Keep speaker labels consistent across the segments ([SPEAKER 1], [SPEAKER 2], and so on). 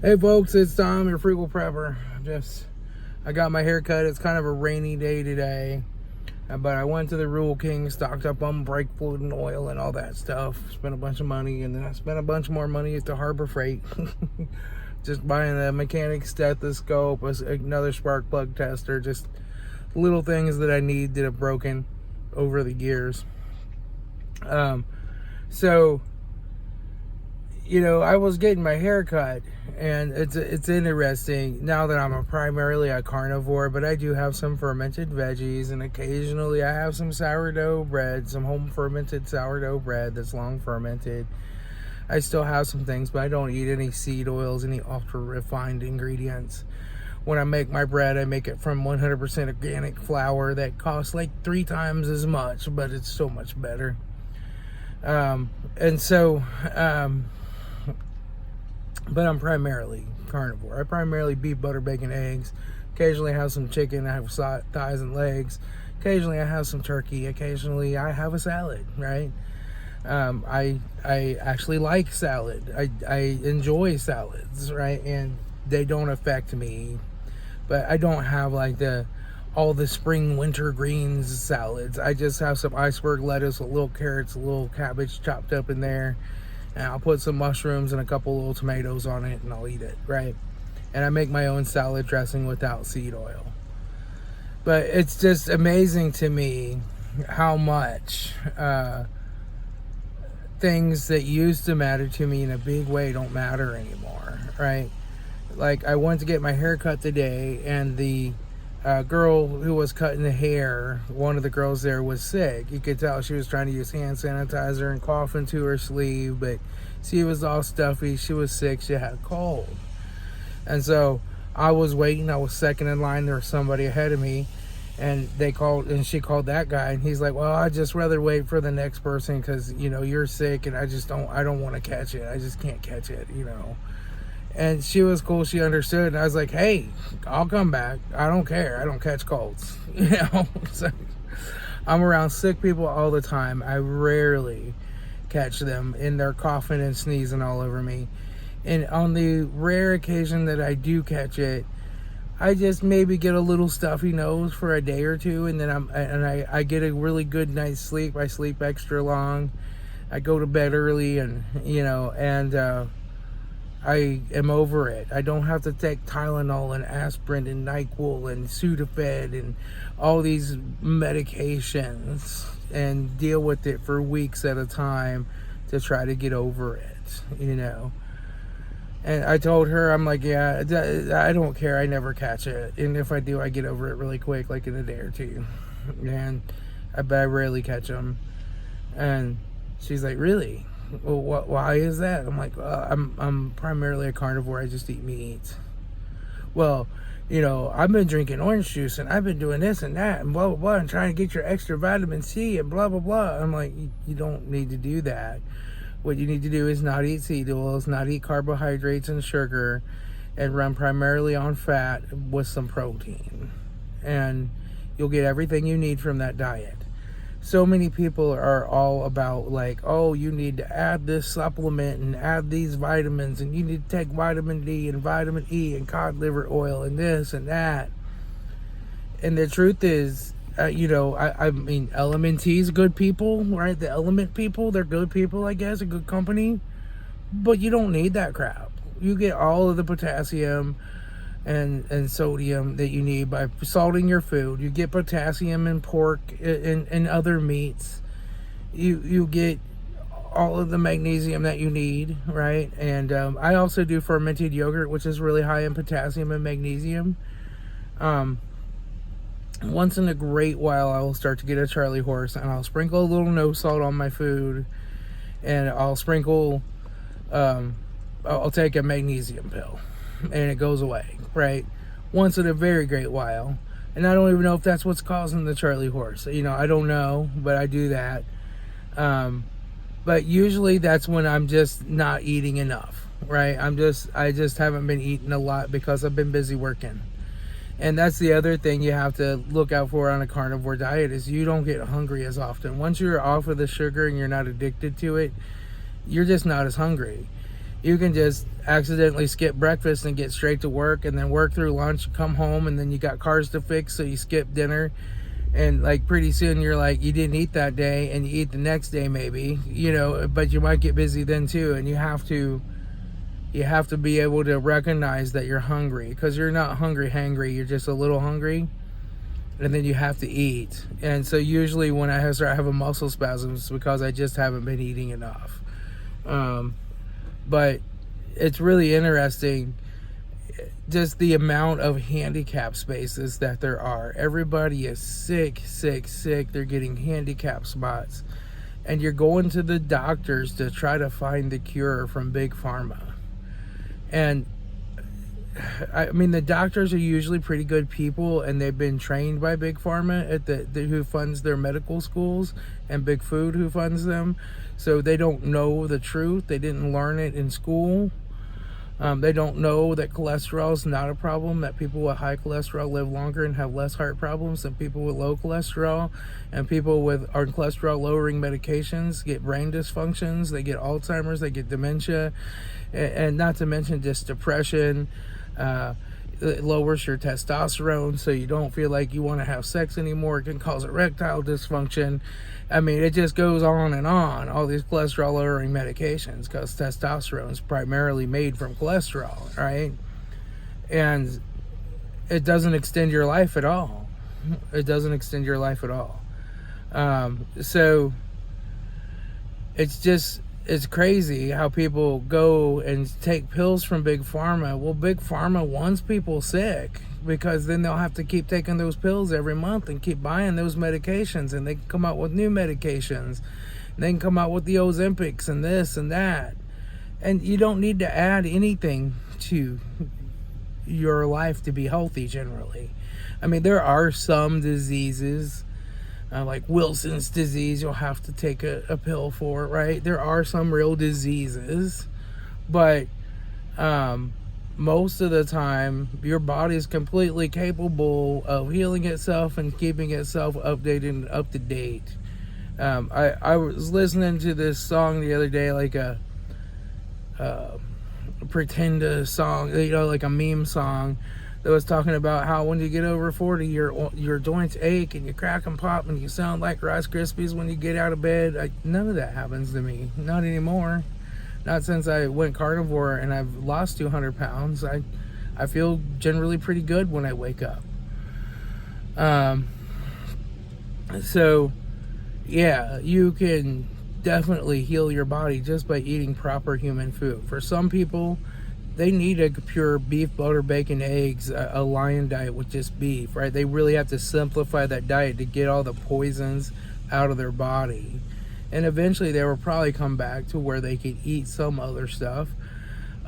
[SPEAKER 1] Hey folks, it's Tom, your FrugalPrepper. I got my hair cut. It's kind of a rainy day today, but I went to the Rural King, stocked up on brake fluid and oil and all that stuff. Spent a bunch of money, and then I spent a bunch more money at the Harbor Freight. Just buying a mechanic stethoscope, another spark plug tester, just little things that I need that have broken over the years. So I was getting my hair cut, and it's interesting now that I'm primarily a carnivore, but I do have some fermented veggies, and occasionally I have some sourdough bread, some home fermented sourdough bread that's long fermented. I still have some things, but I don't eat any seed oils, any ultra refined ingredients. When I make my bread, I make it from 100% organic flour that costs like 3 times as much, but it's so much better. But I'm primarily carnivore. I primarily beef, butter, bacon, eggs. Occasionally I have some chicken. I have thighs and legs. Occasionally I have some turkey. Occasionally I have a salad, right? I actually like salad. I enjoy salads, right? And they don't affect me. But I don't have like all the spring winter greens salads. I just have some iceberg lettuce, a little carrots, a little cabbage chopped up in there. And I'll put some mushrooms and a couple little tomatoes on it, and I'll eat it, right? And I make my own salad dressing without seed oil. But it's just amazing to me how much things that used to matter to me in a big way don't matter anymore, right? Like, I went to get my hair cut today, and the girl who was cutting the hair, one of the girls there, was sick. You could tell she was trying to use hand sanitizer and cough into her sleeve, but she was all stuffy. She was sick. She had a cold. And so I was waiting. I was second in line. There was somebody ahead of me, and she called that guy, and he's like, well, I'd just rather wait for the next person because, you're sick, and I don't want to catch it. I just can't catch it, And she was cool. She understood. And I was like, hey, I'll come back. I don't care. I don't catch colds. So I'm around sick people all the time. I rarely catch them, and they're coughing and sneezing all over me. And on the rare occasion that I do catch it, I just maybe get a little stuffy nose for a day or two, and then I get a really good night's sleep. I sleep extra long. I go to bed early, and I am over it. I don't have to take Tylenol and aspirin and NyQuil and Sudafed and all these medications and deal with it for weeks at a time to try to get over it, And I told her, I'm like, yeah, I don't care. I never catch it. And if I do, I get over it really quick, like in a day or two. And I rarely catch them. And she's like, really? Well, why is that? I'm like, I'm primarily a carnivore. I just eat meat. Well, I've been drinking orange juice, and I've been doing this and that and blah blah blah, and trying to get your extra vitamin C and blah blah blah. I'm like, you don't need to do that. What you need to do is not eat seed oils, not eat carbohydrates and sugar, and run primarily on fat with some protein, and you'll get everything you need from that diet. So many people are all about like, oh, you need to add this supplement and add these vitamins, and you need to take vitamin D and vitamin E and cod liver oil and this and that. And the truth is, I mean, LMNT's good people, right? The Element people, they're good people, I guess, a good company. But you don't need that crap. You get all of the potassium and sodium that you need by salting your food. You get potassium in pork and other meats. You get all of the magnesium that you need, right? And I also do fermented yogurt, which is really high in potassium and magnesium. Once in a great while, I will start to get a Charlie horse, and I'll sprinkle a little no salt on my food, and I'll take a magnesium pill, and it goes away, right? Once in a very great while. And I don't even know if that's what's causing the Charlie horse. I don't know, but I do that. But usually that's when I'm just not eating enough, right? I just haven't been eating a lot because I've been busy working. And that's the other thing you have to look out for on a carnivore diet, is you don't get hungry as often. Once you're off of the sugar and you're not addicted to it, you're just not as hungry. You can just accidentally skip breakfast and get straight to work, and then work through lunch, come home, and then you got cars to fix, so you skip dinner. And like pretty soon you're like, you didn't eat that day, and you eat the next day maybe, but you might get busy then too. And you have to be able to recognize that you're hungry, because you're not hangry, you're just a little hungry. And then you have to eat. And so usually when I start having muscle spasms, it's because I just haven't been eating enough. But it's really interesting, just the amount of handicap spaces that there are. Everybody is sick. They're getting handicap spots. And you're going to the doctors to try to find the cure from Big Pharma. And I mean, the doctors are usually pretty good people, and they've been trained by Big Pharma who funds their medical schools, and Big Food who funds them. So they don't know the truth. They didn't learn it in school. They don't know that cholesterol is not a problem, that people with high cholesterol live longer and have less heart problems than people with low cholesterol, and people with cholesterol lowering medications get brain dysfunctions, they get Alzheimer's, they get dementia, and not to mention just depression. It lowers your testosterone, so you don't feel like you want to have sex anymore. It can cause erectile dysfunction. I mean, it just goes on and on, all these cholesterol lowering medications, because testosterone is primarily made from cholesterol, right? And it doesn't extend your life at all. So it's crazy how people go and take pills from Big Pharma. Well, Big Pharma wants people sick, because then they'll have to keep taking those pills every month and keep buying those medications, and they can come out with new medications, and they can come out with the Ozempics and this and that. And you don't need to add anything to your life to be healthy generally. I mean, there are some diseases, like Wilson's disease, you'll have to take a pill for, right? There are some real diseases, but most of the time your body is completely capable of healing itself and keeping itself updated and up to date. I was listening to this song the other day, like a pretend song, like a meme song, that was talking about how when you get over 40, your joints ache and you crack and pop and you sound like Rice Krispies when you get out of bed. None of that happens to me. Not anymore. Not since I went carnivore and I've lost 200 pounds. I feel generally pretty good when I wake up. So, yeah, you can definitely heal your body just by eating proper human food. For some people, they need a pure beef, butter, bacon, eggs, a lion diet with just beef, right? They really have to simplify that diet to get all the poisons out of their body. And eventually they will probably come back to where they can eat some other stuff.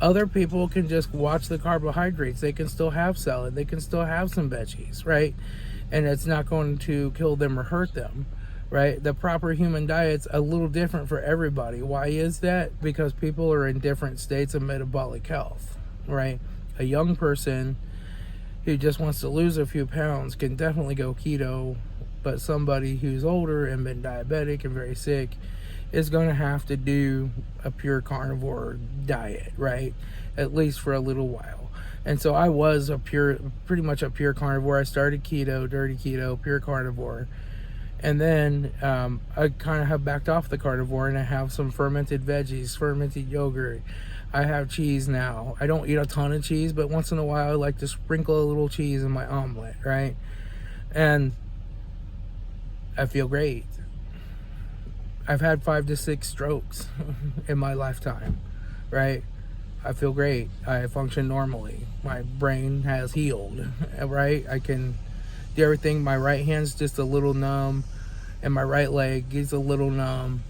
[SPEAKER 1] Other people can just watch the carbohydrates. They can still have salad. They can still have some veggies, right? And it's not going to kill them or hurt them, right? The proper human diet's a little different for everybody. Why is that? Because people are in different states of metabolic health, right? A young person who just wants to lose a few pounds can definitely go keto, but somebody who's older and been diabetic and very sick is going to have to do a pure carnivore diet, right? At least for a little while. And so I was pretty much a pure carnivore. I started keto, dirty keto, pure carnivore. And then I kind of have backed off the carnivore, and I have some fermented veggies, fermented yogurt. I have cheese now. I don't eat a ton of cheese, but once in a while I like to sprinkle a little cheese in my omelet, right? And I feel great. I've had 5 to 6 strokes in my lifetime, right? I feel great. I function normally. My brain has healed, right? I can do everything. My right hand's just a little numb, and my right leg is a little numb,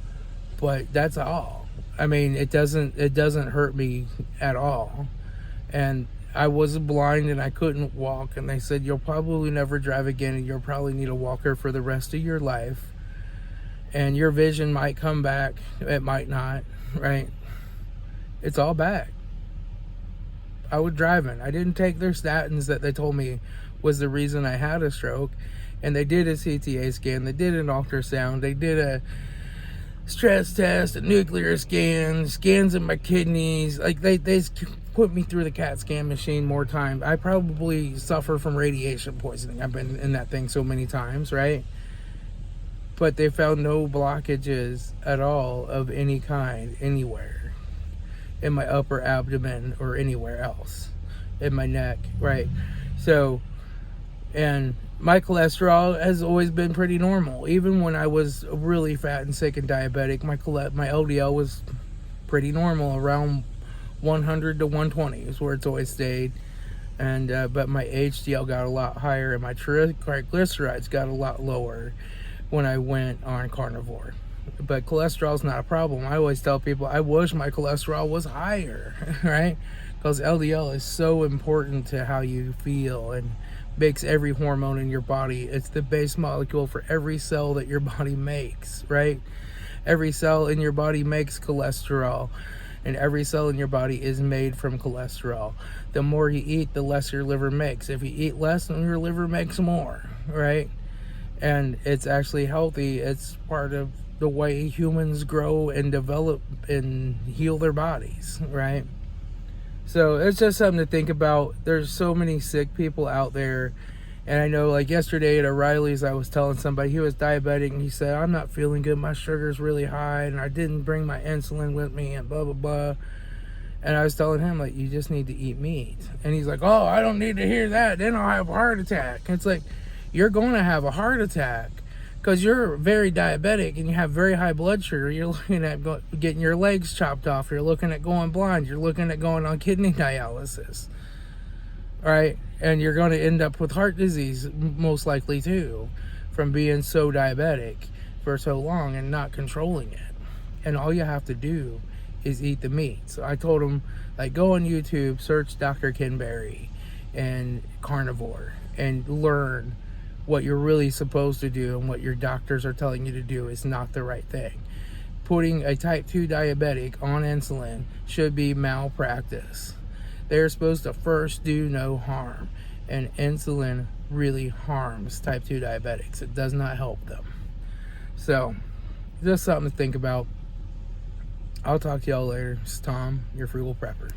[SPEAKER 1] but that's all. I mean, it doesn't hurt me at all. And I was blind and I couldn't walk, and they said, you'll probably never drive again, and you'll probably need a walker for the rest of your life, and your vision might come back, it might not, right? It's all back. I was driving. I didn't take their statins that they told me was the reason I had a stroke. And they did a CTA scan, they did an ultrasound, they did a stress test, a nuclear scan, scans of my kidneys. Like they put me through the CAT scan machine more times. I probably suffer from radiation poisoning. I've been in that thing so many times, right? But they found no blockages at all of any kind anywhere in my upper abdomen or anywhere else in my neck, right? So, and my cholesterol has always been pretty normal. Even when I was really fat and sick and diabetic, my LDL was pretty normal, around 100 to 120 is where it's always stayed. And but my HDL got a lot higher, and my triglycerides got a lot lower when I went on carnivore. But cholesterol is not a problem. I always tell people I wish my cholesterol was higher, right? Because LDL is so important to how you feel and makes every hormone in your body. It's the base molecule for every cell that your body makes, right? Every cell in your body makes cholesterol, and every cell in your body is made from cholesterol. The more you eat, the less your liver makes. If you eat less, then your liver makes more, right? And it's actually healthy. It's part of the way humans grow and develop and heal their bodies, right? So it's just something to think about. There's so many sick people out there. And I know, like yesterday at O'Reilly's, I was telling somebody, he was diabetic, and he said, I'm not feeling good, my sugar's really high, and I didn't bring my insulin with me, and blah, blah, blah. And I was telling him, like, you just need to eat meat. And he's like, oh, I don't need to hear that, then I'll have a heart attack. And it's like, you're going to have a heart attack because you're very diabetic and you have very high blood sugar. You're looking at getting your legs chopped off. You're looking at going blind. You're looking at going on kidney dialysis, right? And you're going to end up with heart disease most likely too, from being so diabetic for so long and not controlling it. And all you have to do is eat the meat. So I told him, like, go on YouTube, search Dr. Ken Berry and carnivore, and learn what you're really supposed to do, and what your doctors are telling you to do is not the right thing. Putting a type 2 diabetic on insulin should be malpractice. They're supposed to first do no harm, and insulin really harms type 2 diabetics. It does not help them. So just something to think about. I'll talk to y'all later. It's Tom, your Frugal Prepper.